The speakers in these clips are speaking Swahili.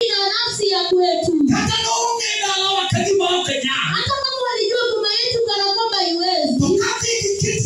na nafsi ya kwetu. Hata naunge na wakadima wakenya. Hata kama walijua baba yetu kana kwamba haiwezi. Tukati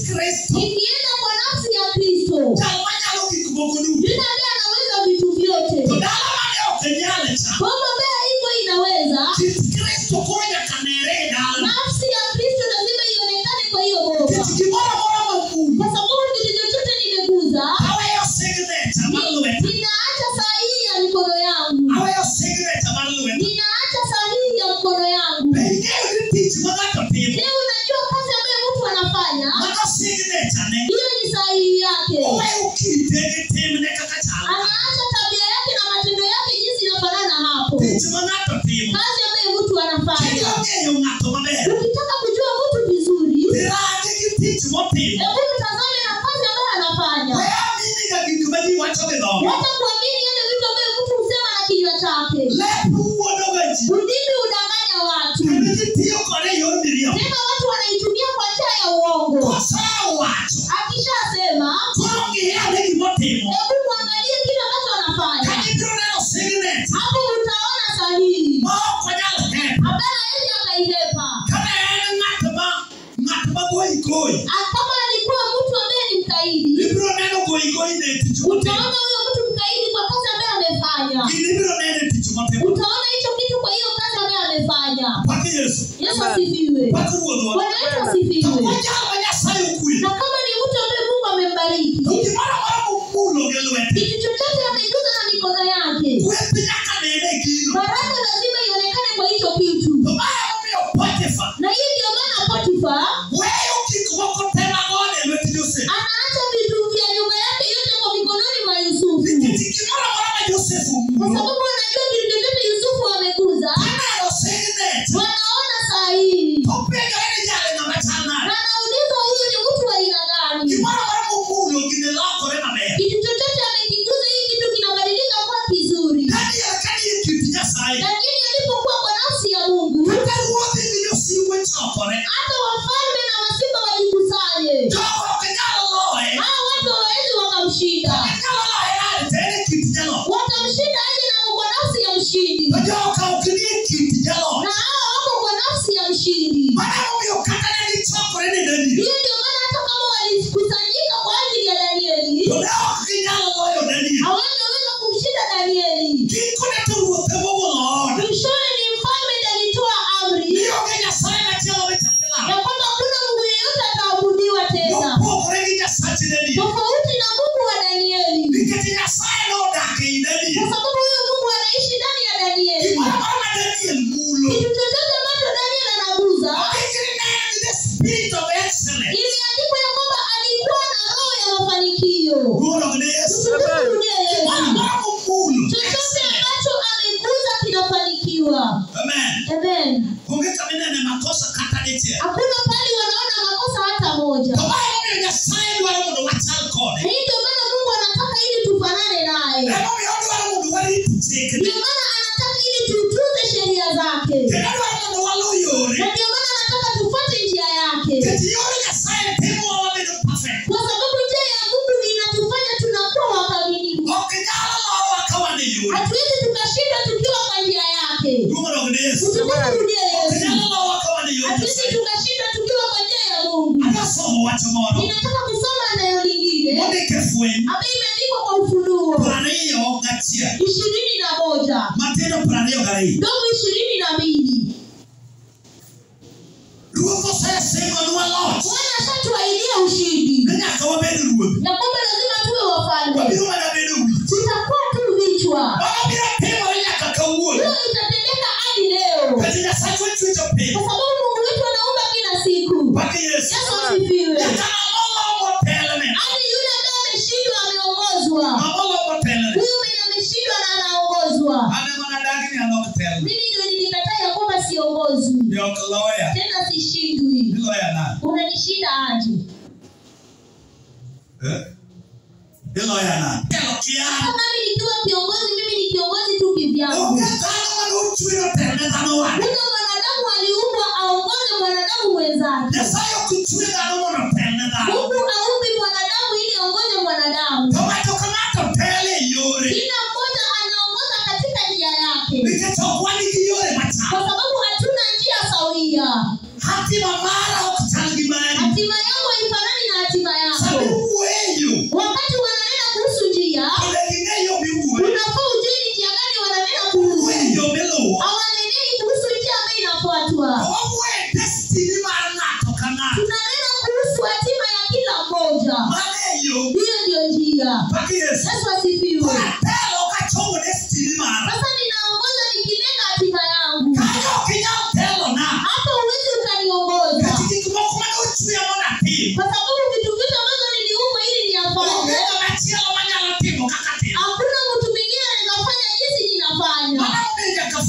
Kristo. Ikienda kwa nafsi ya Kristo. Talmanya loki kubogonu. Yule ndiye anaweza vitu vyote. Todala mane wakenya lecha. Baba bea hivyo inaweza. Kristo konya kanere dala. Nafsi ya Kristo lazima ionekane kwa hiyo baba. Kitikimora mora mafu. Kwa sababu kitu chochote nimeguza. Awe yo signature malueta. Ninaacha sahihi ya mikono yangu. Awe yo signature malueta. Ninaacha sahihi ya mikono yangu. Pengine ukitichi magato timu. Leo unajua kazi ambayo mtu anafanya. Maga signature ne. Hiyo ni sahihi yake. Uwe ukitege timu ne kakachala. Anaacha tabia yake na matendo yake jinsi inafanana hapo. Tichi magato timu. Kazi ambayo mtu anafanya. Kila ngeyo ngato mabere. Ukitaka kujua mtu vizuri. Tirage kitichi motimu. Hebu mtazame na kazi ambayo anafanya. Wea mini gagikubaji wachoge dogo. Hata kuamini yale vitu ambayo mtu husema na kinywa chake. Lepu uodogaji. Ulimi udanganya watu. Kanijitiyo kone yomirio. Tena watu wanaitumia kwa njia ya uongo. Kwa saa watu. Akishasema, Turongi hea negi motimu. hebu muangalie kile ambacho anafanya. Kanijiro neno signet. Hapo utaona sahihi. Mao konyala hepa. Habari hizi akaihepa. Kama ene ngatma goi. Kama alikuwa mtu ambaye ni mkaidi, Libro neno goi ne tichu motimu. utaona huyo mtu mkaidi kwa kazi ambayo amefanya. Libro nene tichu motimu. Utaona hicho kitu kwa hiyo kazi ambayo amefanya. Paki Yesu. Yesu asifiwe. Paki uodoa. Bwana Yesu asifiwe. Wanya sayo kwe. Na kama ni mtu ambaye Mungu amembariki, Tukimara mara mulo geluete. kitu chochote ameguza na mikono yake, Kwepi nyaka nene kino. baraka lazima ionekane kwa hicho kitu. Tobaya mumio Potifa. Na hiyo ndio maana Potifa Weyo kikuwako tena gone lweti Joseph. anaacha vitu vya nyumba yake yote kwa mikononi mwa Yusufu. Tikimara mara Joseph Kwa mulo. sababu anajua vitu vyote Yusufu ameguza. Neno signet. Wanaona sahihi. Topega ene jale na machana. Na anauliza huyu ni mtu wa aina gani? Kimara mara mulo gine lako rema me. Kitu chochote amekiguza, hii kitu kinabadilika kuwa kizuri. Kani kitinya sai. Lakini alipokuwa kwa nafsi ya Mungu, Kata uothi video siwe chokore. hata wafalme na masimba wajikusanye. Jogo kenyalo loe. Hao watu hawawezi wakamshinda. Kenyalo loe hali tene kitinyalo. Watamshinda aje na kwa nafsi ya mshindi. Kajoka ukini kitinyalo. Na hao wako kwa nafsi ya mshindi. Mana mumio kata nene chokore ne dani. Hiyo ndio maana hata kama walikusanyika kwa ajili ya Danieli, Toleo kenyalo loe dani. hawangeweza kumshinda Danieli. Kikone tu uothebo Lord. Mwishowe ni mfalme ndiye alitoa amri Niyo kenya sai na chelo wechakela. ya kwamba hakuna Mungu yeyote ataabudiwa tena Mopogore gi Nyasache dani. tofauti na Mungu wa Danieli, Nikech Nyasaye nodak ei dani. kwa sababu huyo Mungu anaishi ndani ya Danieli. Gimoro amora ma Daniel mulo. Kitu chochote ambacho Danieli anaguza, Ondikre ne en the spirit of excellence. imeandikwa ya kwamba alikuwa na roho ya mafanikio. Glory to Yesu. Tumrudie Yesu. Gimoro amora momulo. Chochote ambacho ameguza kinafanikiwa. Amen. Amen. Onge kama inene makosa kata dichiel. Hakuna pali wanaona makosa hata moja. To mae momiyo Nyasaye dwaro mondo wachal kode. Hii ndio maana Mungu anataka ili tufanane naye. Emomiyo odwaro mondo warit chikne. Ndio maana anataka ili tutunze sheria zake. Kendo odwaro mondo waluw yore. Na ndio maana anataka tufuate njia yake. Nikech yore Nyasaye timowa wabedo perfect. Kwa sababu njia ya Mungu inatufanya tunakuwa wakamilifu. Ok nyalo lowa ka wan e yore. Hatuwezi tukashinda tukiwa kwa njia yake. Glory to Yesu. Utukurudie Ok Yesu. nyalo lowa ka wan e yore Hatuwezi Nyasaye. tukashinda tukiwa kwa njia ya Mungu. Adwa somo wach moro. Ninataka kusoma neno lingine Mondik e Fweny ambayo imeandikwa kwa Ufunuo 21. 21. Matindo 22. Ndogo 22. Ruoth osesingonwa loch. Bwana ashatuahidia ushindi. Ne nyaka wabed ruodhi. Ya kwamba lazima tuwe wafalme. Wabiro mana bedo wich. Tutakuwa tu vichwa. Mano biro timore nyaka kawuono. Hiyo itatendeka hadi leo. Kati Nyasaye chwecho piny. Kwa sababu Mungu wetu anaumba kila siku. Paki Yesu. Yesu asifiwe. Nyaka ng'ama motelne. Hadi yule ambaye ameshindwa ameongozwa. Ng'ama motelne. Huyu mwenye ameshindwa na anaongozwa. Ane mana dagi ni an ok telne. Mimi ndio nilikataa ya kwamba siongozwi. Ni ok loya. Tena sishindwi. Iloya nade? Unanishinda aje? Iloya nade? Kelo kian. Kama mimi nikiwa kiongozi, mimi ni kiongozi tu kivyangu. Onge dhano mane ochwero telne dhano wade. Huyo mwanadamu aliumbwa aongoze mwanadamu mwenzake. Nyasaye ok ochwe dhano mondo otelne dhano. Mungu haumbi mwanadamu ili aongoze mwanadamu. To ng'ato ka ng'ato tele e yore. Kila mmoja anaongoza katika njia yake.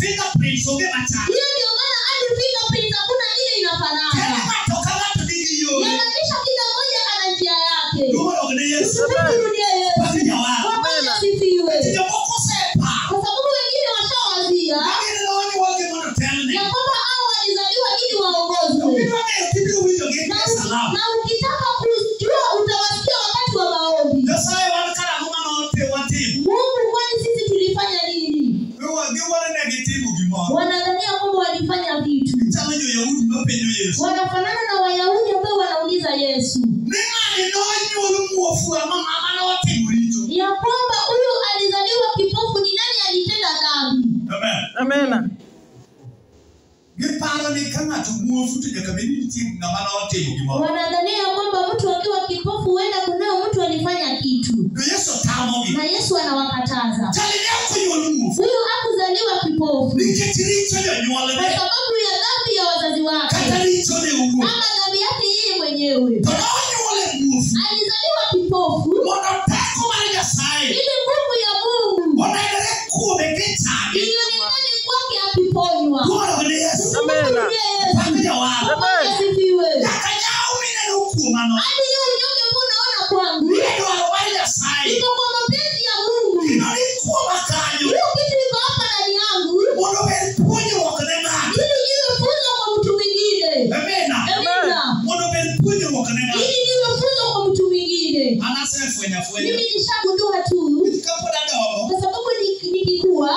fingerprints onge machal. Hiyo ndio maana hadi fingerprints hakuna ile inafanana. Inamaanisha kila mmoja ana njia yake. Bwana asifiwe. Kwa sababu wengine washawazia ya kwamba hao walizaliwa ili waongozwe. Na ukitaka kujua utawasikia wakati wa maombi. Mungu, kwani sisi tulifanya nini? Wanadhania kwamba walifanya vitu. Wanafanana na Wayahudi ambao wanauliza Yesu ya kwamba huyu alizaliwa kipofu, ni nani alitenda dhambi? Amen. Wanadhania kwamba mtu akiwa kipofu huenda kunao mtu alifanya kitu. Na Yesu anawakataza. Huyu hakuzaliwa kipofu kwa sababu ya dhambi ya wazazi wake ama dhambi yake yeye mwenyewe. Alizaliwa kipofu ili nguvu ya Mungu ionekane kwake akiponywa. Asifiwe. Hadi hiyo unyonge ambao unaona kwangu iko kwa mapenzi ya Mungu. Hiyo kitu iko hapa ndani yangu ili niwe funzo kwa mtu mwingine. Ili niwe funzo kwa mtu mwingine. Mimi nishagundua tu kwa sababu nikikuwa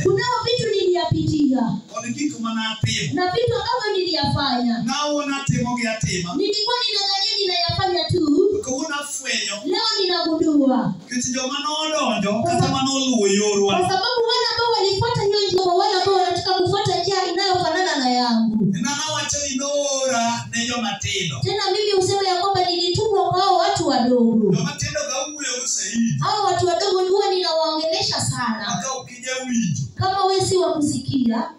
kunao vitu niliyapitia na vitu ambavyo niliyafanya. Nilikuwa ninadhania ninayafanya tu, leo ninagundua kwa sababu wale ambao walifuata hiyo njia, wale ambao wanataka kufuata njia inayofanana na yangu. Tena mimi useme ya kwamba nilitumwa kwa hao watu wadogo. Hao watu wadogo huwa ninawaongelesha sana. Kama wewe si wa kusikia,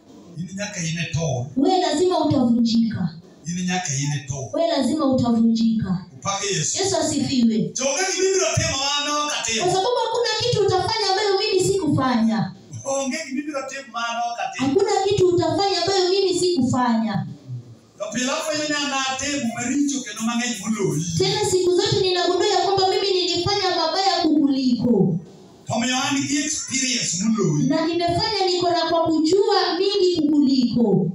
wewe lazima utavunjika. Wewe lazima utavunjika. Yesu asifiwe. Kwa sababu hakuna kitu utafanya ambayo mimi sikufanya. Hakuna kitu utafanya ambayo mimi sikufanya. Tena siku zote ninagundua ya kwamba mimi nilifanya mabaya kukuliko. Na nimefanya niko na kwa kujua mingi kukuliko.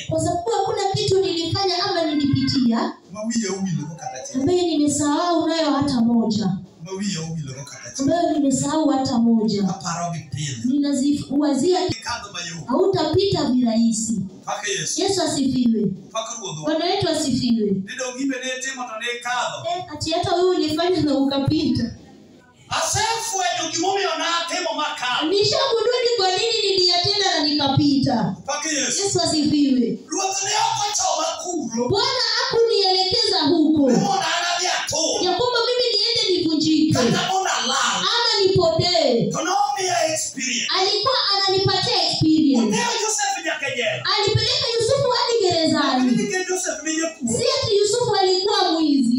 Kwa sababu hakuna kitu nilifanya ama nilipitia ambayo nimesahau nayo hata moja. Ambayo nimesahau hata moja. Ninaziwazia hautapita virahisi. Yesu asifiwe. Bwana wetu asifiwe. Ati hata wewe ulifanya na ukapita. Nishagundua ni kwa nini niliyatenda na nikapita. Yesu asifiwe. Bwana hakunielekeza huko ya kwamba mimi niende nivunjike ama nipotee. Alikuwa ananipatia experience. Alipeleka Yusufu hadi gerezani. Si ati Yusufu alikuwa mwizi.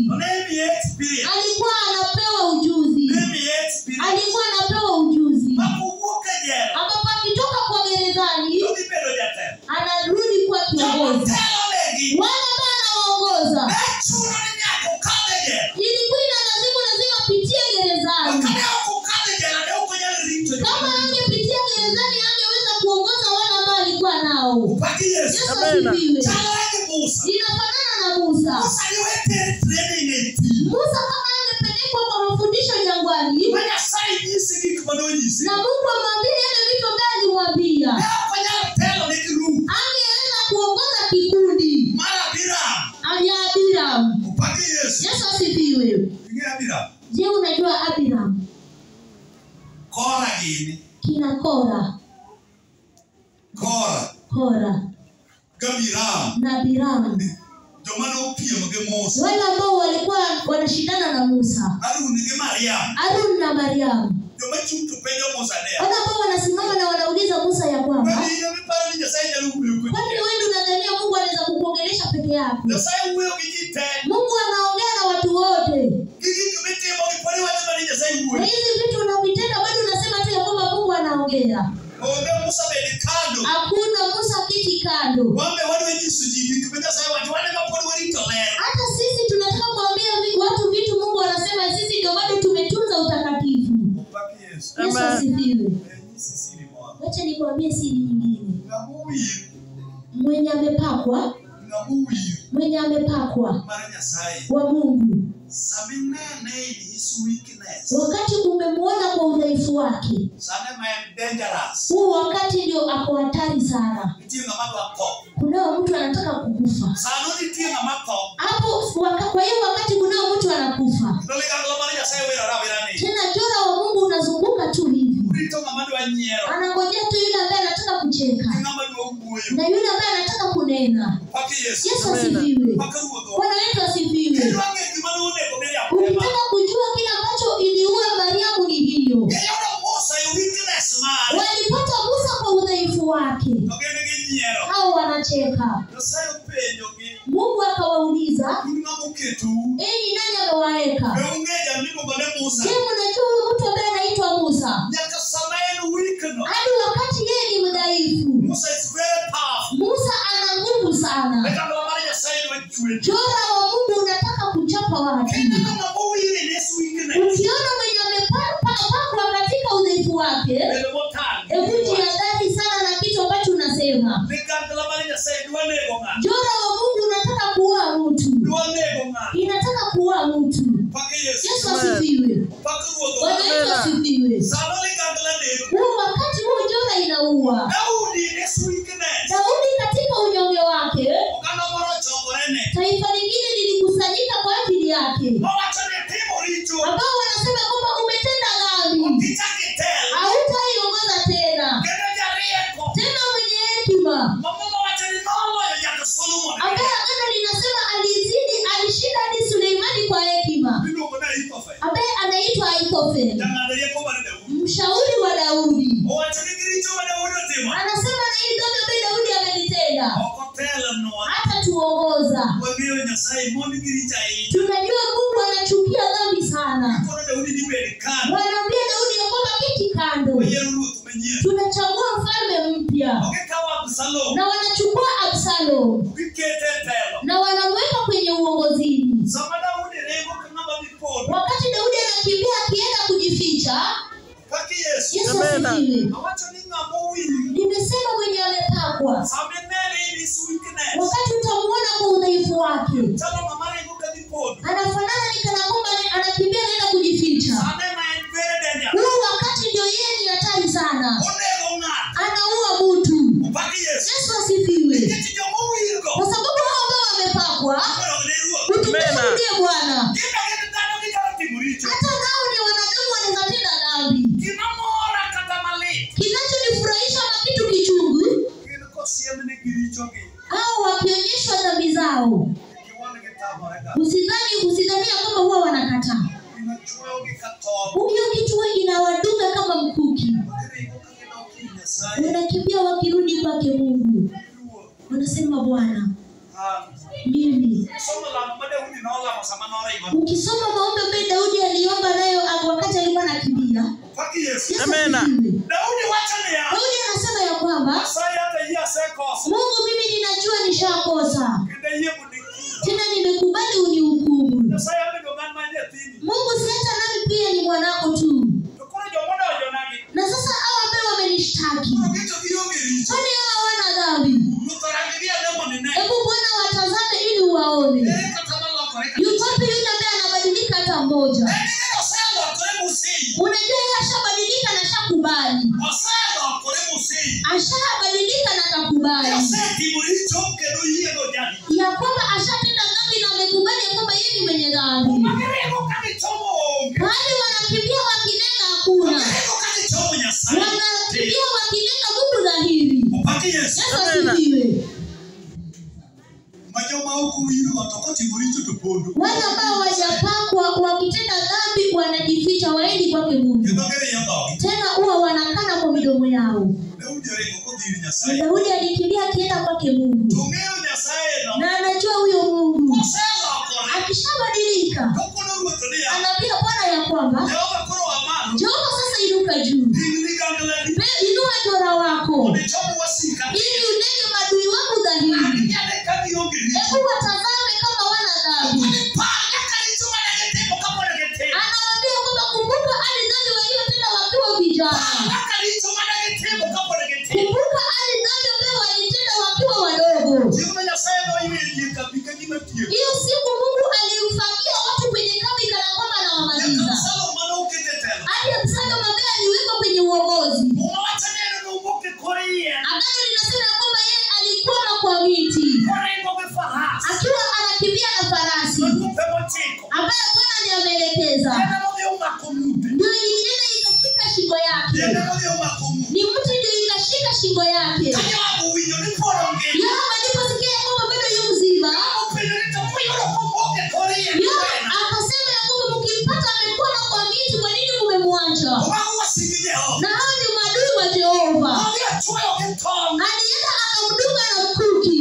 Alikuwa anapewa ujuzi. Alikuwa anapewa ujuzi. Ambapo akitoka kwa gerezani anarudi kwa kiongozi. Wale ambao anawaongoza ilikuwa lazima pitie gerezani. Kama angepitia gerezani angeweza kuongoza wale ambao alikuwa nao. Yesu asifiwe. Inafanana na Musa. Musa kama angepelekwa kwa mafundisho jangwani na Mungu amwambie yale vitu ambavyo alimwambia, angeweza kuongoza kikundi ya Abiram. Yesu asifiwe. Je, unajua Abiram? Kina Kora. Na Abiram. Wale ambao walikuwa wanashindana na Musa. Harun na Mariam. Wale ambao wanasimama na wanauliza Musa ya kwamba, kwani wewe unadhania Mungu anaweza kukuongelesha peke yako? Mungu anaongea na watu wote. Hizi vitu unavitenda bado unasema kutokea. Hakuna Musa kiti kando. Hata sisi tunataka kuambia watu vitu Mungu anasema sisi ndio bado tumetunza utakatifu. Yesu asifiwe. Wacha nikwambie siri nyingine. Mwenye amepakwa wa Mungu, wakati umemuona kwa udhaifu wake, huu wakati ndio ako hatari sana. Kuna mtu anataka kukufa hapo. Kwa hiyo wakati kuna mtu anakufa, tena jora wa Mungu unazunguka tu hivi, anangojea tu yule ambaye anataka kucheka na yule ambaye anataka kunena. Yesu asifiwe. Bwana wetu asifiwe. Ukitaka kujua kile ambacho iliua Mariamu ni hiyo. Walipata Musa kwa udhaifu wake, hao wanacheka. Mungu akawauliza, enyi nani amewaeka? Je, mnajua huyu mtu ambaye anaitwa Musa? Hadi wakati yeye ni mdhaifu, Musa ana nguvu sana. Jora wa Mungu unataka kuchapa watu. Ukiona mwenye amepakwa katika udhaifu wake, hebu jihadhari sana na kitu ambacho unasema. Jora wa Mungu unataka kuua mtu, inataka kuua mtu. Yesu asifiwe. Bwana Yesu asifiwe. Huu wakati huu jora inaua. Daudi katika unyonge wake, taifa lingine lilikusanyika kwa ajili yake, ambao wanasema kwamba umetenda dhambi, hautaiongoza tena. Tena mwenye hekima ambaye agano linasema alishinda hadi Suleimani kwa hekima, ambaye anaitwa Ahithofeli, mshauri wa Daudi, anasema na hili dhambi ambaye Daudi amelitenda hata tuongoza. Tunajua Mungu anachukia dhambi sana. Wanaambia Daudi ya kwamba kiti kando, tunachagua mfalme mpya, na wanachukua Absalom na wanamweka kwenye uongozini. Wakati Daudi anakimbia akienda kujificha, Yesu asifiwe. Nimesema mwenye amepakwa, wakati utamuona kwa udhaifu wake, anafanana ni kana kwamba anakimbia naenda kujificha. Huu wakati ndio yeye ni hatari sana, anaua mtu. Yesu asifiwe. Kwa sababu hao ambao wamepakwa utumeshuhudia Bwana, hata nao ni wanadamu, wanaweza tenda dhambi. Kinachonifurahisha na kitu kichungu, hao wakionyeshwa dhambi zao, usidhania kama huwa wanakataa. Huyo kitu inawadunga kama mkuki, wanakimbia wakirudi kwake Mungu, wanasema Bwana, mimi. Ukisoma maombi ambayo Daudi aliomba nayo wakati alikuwa anakimbia, Daudi anasema ya kwamba Mungu, mimi ninajua nishakosa, tena nimekubali unihukumu. Mungu, si hata nami pia ni mwanako tu. Na sasa hao ambao wamenishtaki, kwani hao hawana dhambi? Hebu Bwana watazame ili uwaone. Yuko wapi yule ambaye anabadilika hata mmoja? Unajua yeye ashabadilika na shakubali. Ashabadilika na akakubali ya kwamba ashatenda dhambi na amekubali ya kwamba yeye ni mwenye dhambi. Bali wanakimbia wakinena hakuna, wanakimbia wakinena Mungu dhahiri. Yesu asifiwe. Wale ambao wajapakwa wakitenda dhambi wanajificha, waendi kwake Mungu, tena huwa wanakana kwa midomo yao. Daudi alikimbia akienda kwake Mungu, na anajua huyo Mungu akishabadilika, anaambia Bwana ya kwamba Jehova sasa inuka juu. Inua jora wako ili unenge madui wako dhahiri. Hebu watazame kama wana dhambi. Anawaambia kwamba kumbuka hali dhambi waliotenda wakiwa vijana. Kumbuka hali dhambi ambayo walitenda wakiwa wadogo. Hiyo siku Mungu alimfagia watu kwenye kambi kana kwamba anawamaliza. Hadi Absalom ambaye aliwekwa kwenye uongozi. Agano linasema kwamba yeye alikwama kwa miti. Akiwa anakimbia na farasi. Ambaye Bwana ndiye ameelekeza. Ndio ilienda ikashika shingo yake. Ni mtu ndio ikashika shingo yake. Yoabu aliposikia kwamba bado yu mzima. Akasema ya kwamba mkimpata amekwama kwa miti, kwa nini mmemwacha? Na hao ni maadui wa Jehova. Alienda akamdunga na mkuki.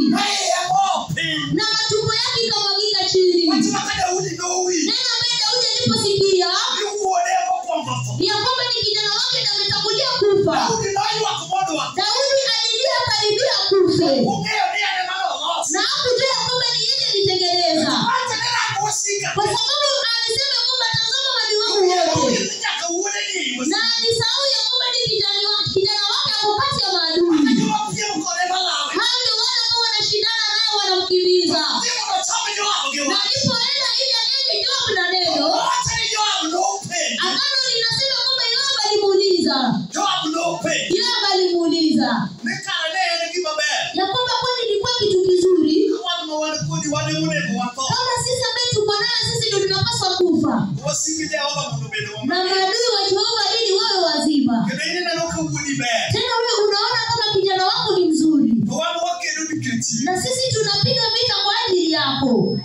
Na matumbo yake ikamwagika chini. Neno ambaye Daudi aliposikia ya kwamba ni kijana wake na ametangulia kufa. Daudi alilia karibia kufe. Na hakujua kwamba ni yeye alitengeneza. Kwa sababu alisema kwamba tazama maadui wangu wote. Na alisahau ya kwamba ni kijana wake ako kati ya maadui. Hao ndio wale ambao wanashindana naye wanamkimbiza. Na alipoenda ili anenge Yoabu na neno, agano linasema kwamba Yoabu alimuuliza ya kwamba kwani ilikuwa kitu kizuri kama sisi ambaye tuko naye sisi ndio tunapaswa kufa na maadui wa Jehova ili wawe wazima. Tena wewe unaona kama kijana wako ni mzuri, na sisi tunapiga vita kwa ajili yako.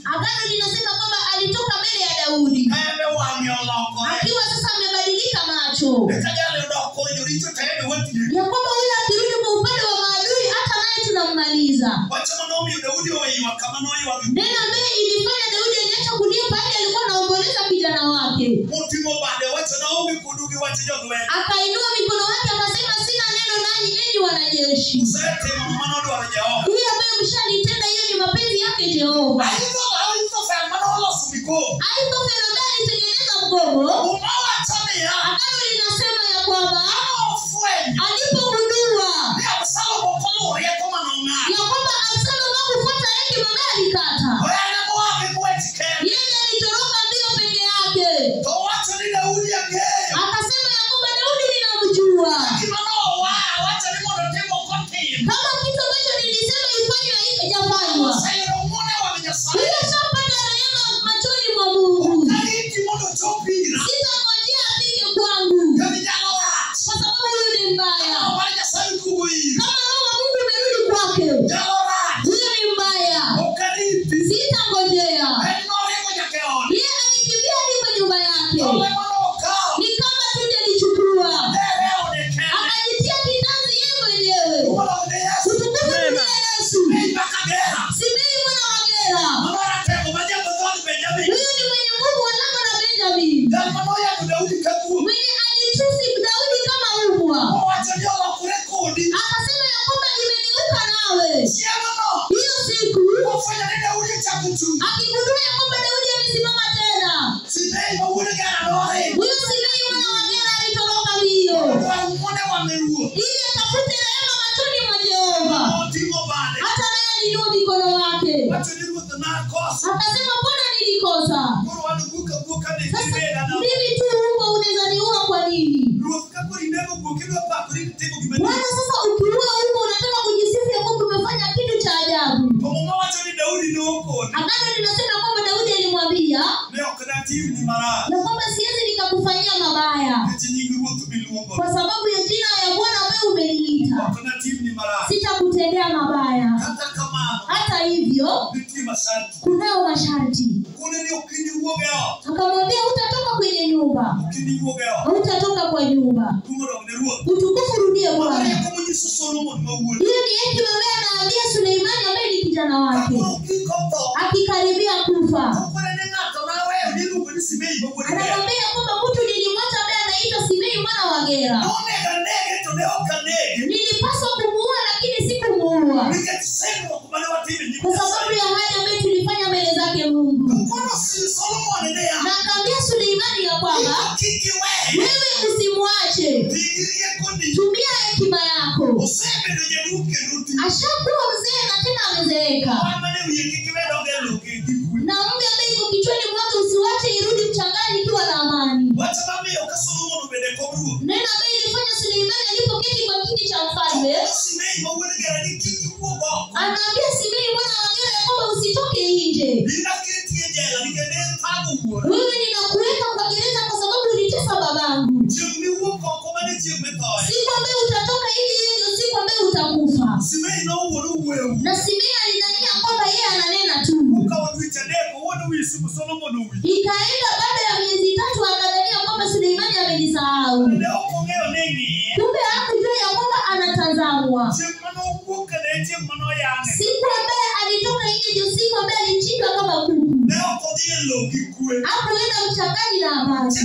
Agano linasema kwamba alitoka mbele ya Daudi akiwa sasa amebadilika macho, ya kwamba huyo akirudi kwa upande wa maadui hata naye tunammaliza. Neno ambaye ilifanya Daudi aliacha kulia pale alikuwa anaomboleza kijana wake. Akainua mikono yake akasema, sina neno nanyi enyi wanajeshi. Huyo ambaye mshanitenda, hiyo ni mapenzi yake Jehova. Ahithofeli ambaye alitengeneza mgomo, agano linasema ya kwamba alipogundua ya kwamba Absalom hakufuata hekima ambaye alikata, yeye alitoroka mbio peke yake. Akasema ya kwamba Daudi ninamjua. Kama kitu ambacho nilisema ifanywe haijafanywa, hiyo shapata rehema machoni mwa Mungu. Sitangojea afike kwangu, kwa sababu huyu ni mbaya. Kama roho wa Mungu imerudi kwake, huyu ni mbaya. Sitangojea. Yeye alikimbia hadi nyumba yake. Ni kama tuje alichukua. Akajitia kitanzi yeye mwenyewe. Utukufu kwa Yesu. Simei mwana wa Gera. Huyu ni mwenye nguvu wa Lama na Benjamin. Mwenye alitusi Daudi kama mbwa. Akasema ya kwamba imeniuka nawe. Hiyo siku akigundua ya kwamba Daudi amesimama tena, huyo Simei mwana wa Gera alitoroka mbio ili atafute rehema machoni mwa Jehova. Hata naye aliinua mikono wake akasema, mbona nilikosa? Sasa mimi tu huko unaweza niua kwa nini? Bwana, sasa ukiua huko unataka kujisifu ya kwamba umefanya kitu cha ajabu. Agano linasema kwamba Daudi alimwambia ya kwamba siwezi nikakufanyia mabaya kwa sababu ya jina ya Bwana ambaye umeliita. Sitakutendea mabaya. Hata hivyo kunao masharti. Akamwambia utatoka kwenye nyumba. Utatoka kwa nyumba. Utukufu rudie Bwana. Hiyo ni hekima ambaye anaambia Suleimani ambaye ni kijana wake. Akikaribia kufa, anamwambia kwamba mtu Wagera. Nilipaswa kumuua lakini sikumuua. Kwa sababu ya hali ambayo tulifanya mbele zake Mungu. Na akamwambia Suleimani ya kwamba wewe usimwache. Tumia hekima yako. Ashakuwa mzee na tena amezeeka. Na mume ambaye yuko kichwani mwake usiwache irudi mchangani ikiwa na amani. Neno ambaye ilifanya Suleimani alipoketi kwa kiti cha mfalme. Anaambia Simei mwana wa Gera ya kwamba usitoke nje. Wewe ninakuweka kwa gereza kwa sababu ulitesa babangu. Siku ambayo utatoka nje ndio siku ambayo utakufa. Na Simei alidhania kwamba yeye ananena tu. Ikaenda baada ya miezi 3 akadhania kwamba Suleimani amenisahau. Kumbe hakujua ya kwamba anatazamwa. Siku ambaye alitoka nje ndio siku ambaye alichinjwa kama kuku. Hakuenda mchangani na amani.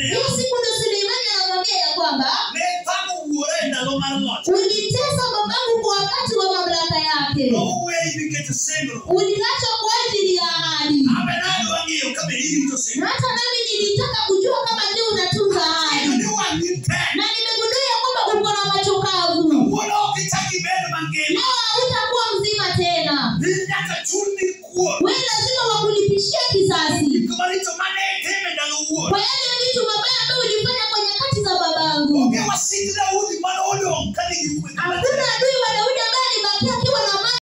Hiyo siku ndio Suleimani anamwambia ya kwamba ulitesa babangu kwa wakati wa mamlaka yake. Uliacha kwa ajili ya ahadi. Na hata nami nilitaka kujua kama ndio unatunza ahadi. Na